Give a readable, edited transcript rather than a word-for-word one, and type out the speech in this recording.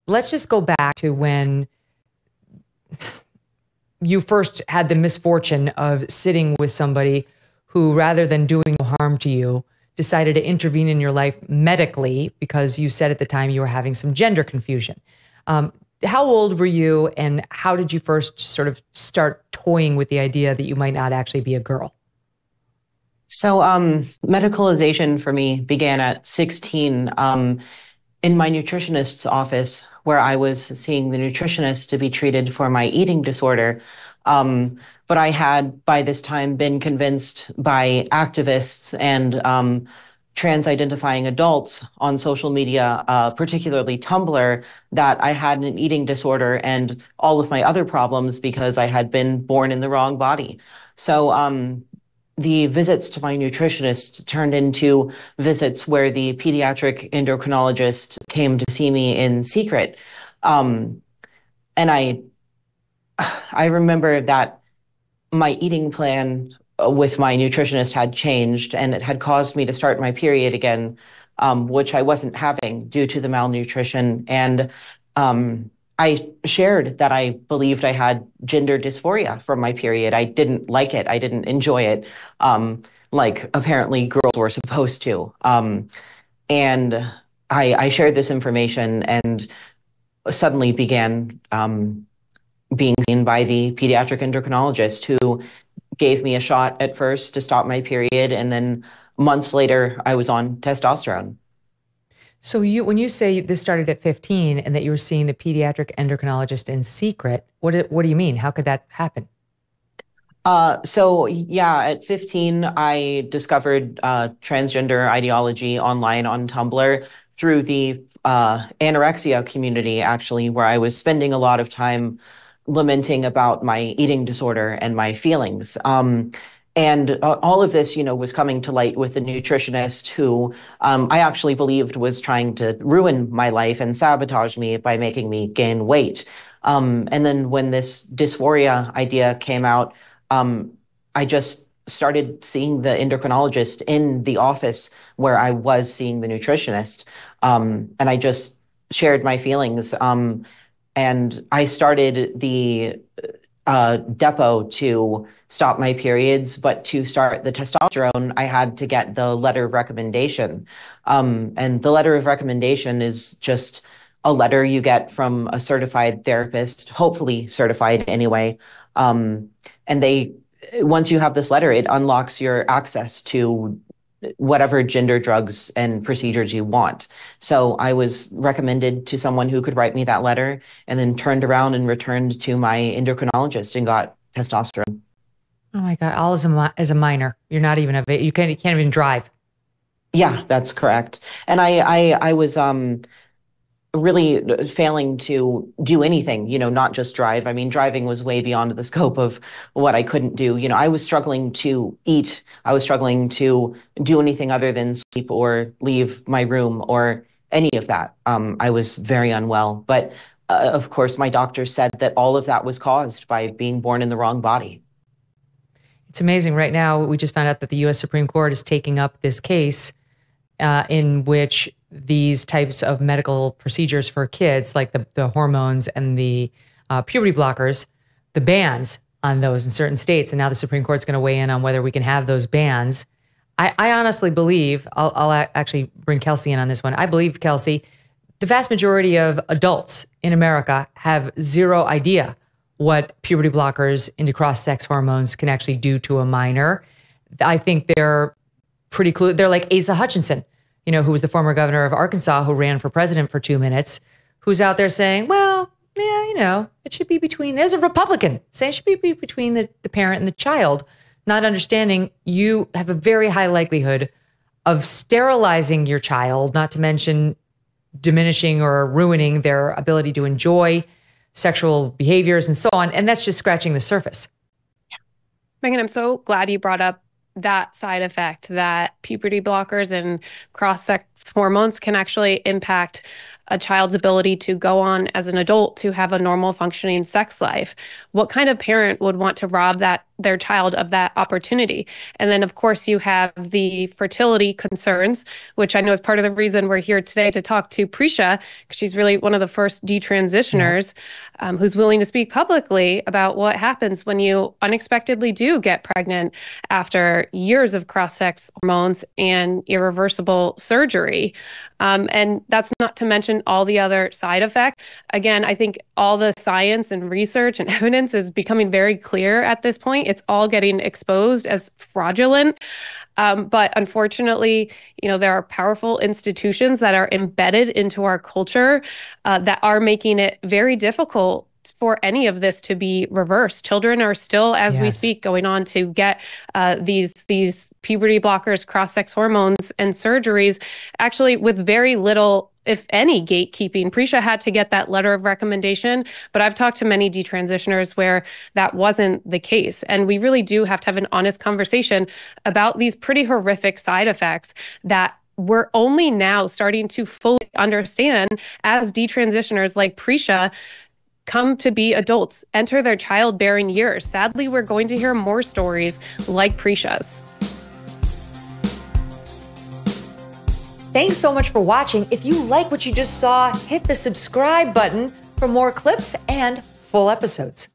let's just go back to when you first had the misfortune of sitting with somebody who, rather than doing no harm to you, decided to intervene in your life medically because you said at the time you were having some gender confusion. How old were you, and how did you first sort of start toying with the idea that you might not actually be a girl? So medicalization for me began at 16 in my nutritionist's office, where I was seeing the nutritionist to be treated for my eating disorder. But I had by this time been convinced by activists and trans-identifying adults on social media, particularly Tumblr, that I had an eating disorder and all of my other problems because I had been born in the wrong body. So the visits to my nutritionist turned into visits where the pediatric endocrinologist came to see me in secret. And I remember that my eating plan with my nutritionist had changed, and it had caused me to start my period again, which I wasn't having due to the malnutrition. And I shared that I believed I had gender dysphoria from my period. I didn't like it. I didn't enjoy it, like apparently girls were supposed to. And I shared this information and suddenly began being seen by the pediatric endocrinologist, who gave me a shot at first to stop my period. And then months later, I was on testosterone. So when you say this started at 15 and that you were seeing the pediatric endocrinologist in secret, what do you mean? How could that happen? So yeah, at 15, I discovered transgender ideology online on Tumblr through the anorexia community, actually, where I was spending a lot of time lamenting about my eating disorder and my feelings. And all of this, was coming to light with a nutritionist who I actually believed was trying to ruin my life and sabotage me by making me gain weight. And then when this dysphoria idea came out, I just started seeing the endocrinologist in the office where I was seeing the nutritionist. And I just shared my feelings. And I started the depot to stop my periods, but to start the testosterone, I had to get the letter of recommendation. And the letter of recommendation is just a letter you get from a certified therapist, hopefully certified anyway. And once you have this letter, it unlocks your access to whatever gender drugs and procedures you want. So I was recommended to someone who could write me that letter, and then turned around and returned to my endocrinologist and got testosterone. Oh my God, all as a minor. You're not even you can't even drive. Yeah, that's correct. And I was really failing to do anything, not just drive. I mean, driving was way beyond the scope of what I couldn't do. I was struggling to eat. I was struggling to do anything other than sleep or leave my room or any of that. I was very unwell. But of course, my doctor said that all of that was caused by being born in the wrong body. It's amazing. Right now, we just found out that the U.S. Supreme Court is taking up this case in which these types of medical procedures for kids, like the hormones and the puberty blockers, the bans on those in certain states. And now the Supreme Court's going to weigh in on whether we can have those bans. I honestly believe, I'll actually bring Kelsey in on this one. I believe, Kelsey, the vast majority of adults in America have zero idea what puberty blockers into cross-sex hormones can actually do to a minor. I think they're pretty clueless. They're like Asa Hutchinson, who was the former governor of Arkansas, who ran for president for 2 minutes, who's out there saying, well, yeah, it should be between, there's a Republican saying it should be between the parent and the child, not understanding you have a very high likelihood of sterilizing your child, not to mention diminishing or ruining their ability to enjoy sexual behaviors and so on. And that's just scratching the surface. Megyn, I'm so glad you brought up that side effect, that puberty blockers and cross-sex hormones can actually impact a child's ability to go on as an adult to have a normal functioning sex life. What kind of parent would want to rob that their child of that opportunity. And then, of course, you have the fertility concerns, which I know is part of the reason we're here today to talk to Prisha, because she's really one of the first detransitioners who's willing to speak publicly about what happens when you unexpectedly do get pregnant after years of cross-sex hormones and irreversible surgery. And that's not to mention all the other side effects. Again, I think all the science and research and evidence is becoming very clear at this point. It's all getting exposed as fraudulent. But unfortunately, there are powerful institutions that are embedded into our culture that are making it very difficult for any of this to be reversed. Children are still, as we speak, going on to get these puberty blockers, cross-sex hormones, and surgeries, actually with very little, if any, gatekeeping. Prisha had to get that letter of recommendation, but I've talked to many detransitioners where that wasn't the case. And we really do have to have an honest conversation about these pretty horrific side effects that we're only now starting to fully understand as detransitioners like Prisha come to be adults, enter their childbearing years. Sadly, we're going to hear more stories like Prisha's. Thanks so much for watching. If you like what you just saw, hit the subscribe button for more clips and full episodes.